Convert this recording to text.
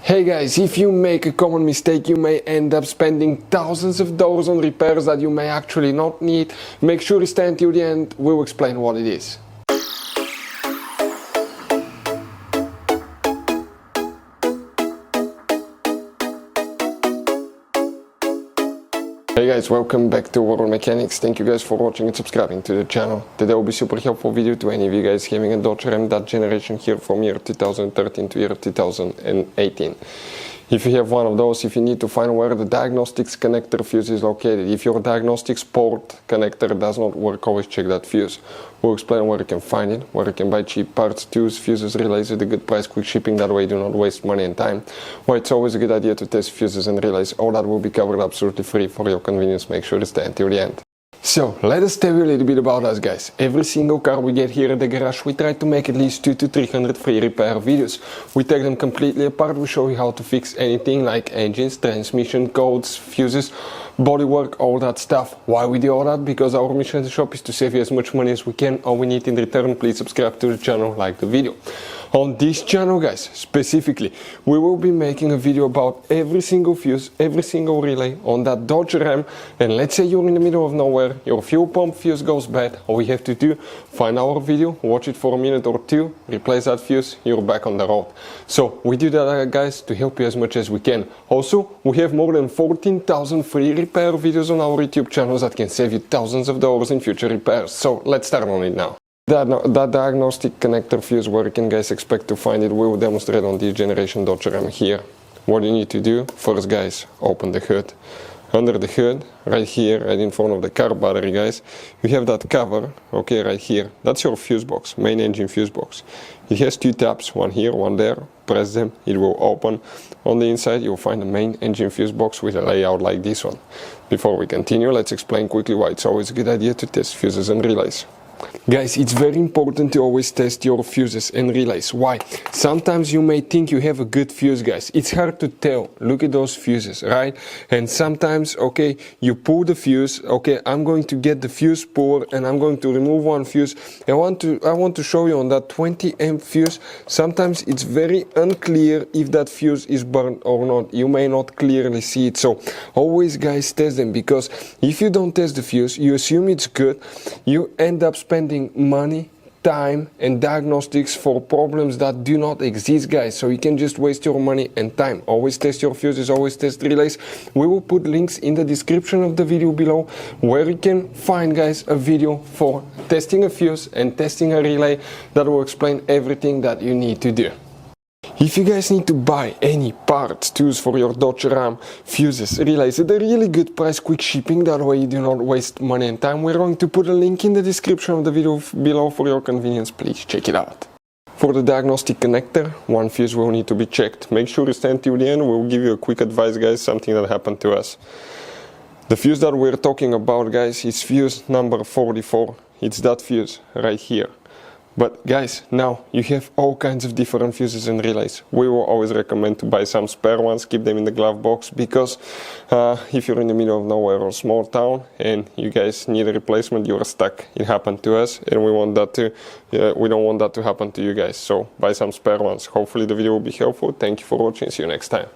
Hey guys, if you make a common mistake, you may end up spending thousands of dollars on repairs that you may actually not need. Make sure you stay until the end, we'll explain what it is. Hey guys, welcome back to World Mechanics. Thank you guys for watching and subscribing to the channel. Today will be super helpful video to any of you guys having a Dodge Ram that generation here from year 2013 to year 2018. If you have one of those, if you need to find where the Diagnostics connector fuse is located, if your Diagnostics port connector does not work, always check that fuse. We'll explain where you can find it, where you can buy cheap parts, tools, fuses, relays at a good price, quick shipping, that way you do not waste money and time. Why it's always a good idea to test fuses and relays. All that will be covered absolutely free for your convenience. Make sure to stay until the end. So, let us tell you a little bit about us guys. Every single car we get here at the garage, we try to make at least 200 to 300 free repair videos. We take them completely apart, we show you how to fix anything like engines, transmission, codes, fuses, bodywork, all that stuff. Why we do all that? Because our mission at the shop is to save you as much money as we can. All we need in return, please subscribe to the channel, like the video. On this channel guys, specifically, we will be making a video about every single fuse, every single relay on that Dodge Ram. And let's say you're in the middle of nowhere, your fuel pump fuse goes bad, all we have to do, find our video, watch it for a minute or two, replace that fuse, you're back on the road. So we do that guys to help you as much as we can. Also, we have more than 14,000 free repair videos on our YouTube channels that can save you thousands of dollars in future repairs. So let's start on it now. That diagnostic connector fuse, where you can guys expect to find it, we will demonstrate on this generation Dodge Ram here. What you need to do, first guys, open the hood. Under the hood, right here, right in front of the car battery guys, you have that cover, okay, right here. That's your fuse box, main engine fuse box. It has two tabs, one here, one there. Press them, it will open. On the inside you'll find the main engine fuse box with a layout like this one. Before we continue, let's explain quickly why it's always a good idea to test fuses and relays. Guys, it's very important to always test your fuses and relays. Why? Sometimes you may think you have a good fuse, guys. It's hard to tell. Look at those fuses, right? And sometimes, okay, you pull the fuse. Okay, I'm going to get the fuse puller and I'm going to remove one fuse. I want to show you on that 20 amp fuse. Sometimes it's very unclear if that fuse is burned or not. You may not clearly see it. So always, guys, test them, because if you don't test the fuse, you assume it's good. You end up spending money, time and diagnostics for problems that do not exist, guys. So you can just waste your money and time. Always test your fuses, always test relays. We will put links in the description of the video below where you can find, guys, a video for testing a fuse and testing a relay that will explain everything that you need to do. If you guys need to buy any parts, tools for your Dodge Ram, fuses, relays at a really good price, quick shipping, that way you do not waste money and time, we're going to put a link in the description of the video below for your convenience. Please check it out. For the diagnostic connector, one fuse will need to be checked. Make sure you stay until the end. We'll give you a quick advice, guys, something that happened to us. The fuse that we're talking about, guys, is fuse number 44. It's that fuse right here. But guys, now you have all kinds of different fuses and relays. We will always recommend to buy some spare ones, keep them in the glove box, because if you're in the middle of nowhere or small town and you guys need a replacement, you're stuck. It happened to us, and we want that to, we don't want that to happen to you guys. So buy some spare ones. Hopefully the video will be helpful. Thank you for watching. See you next time.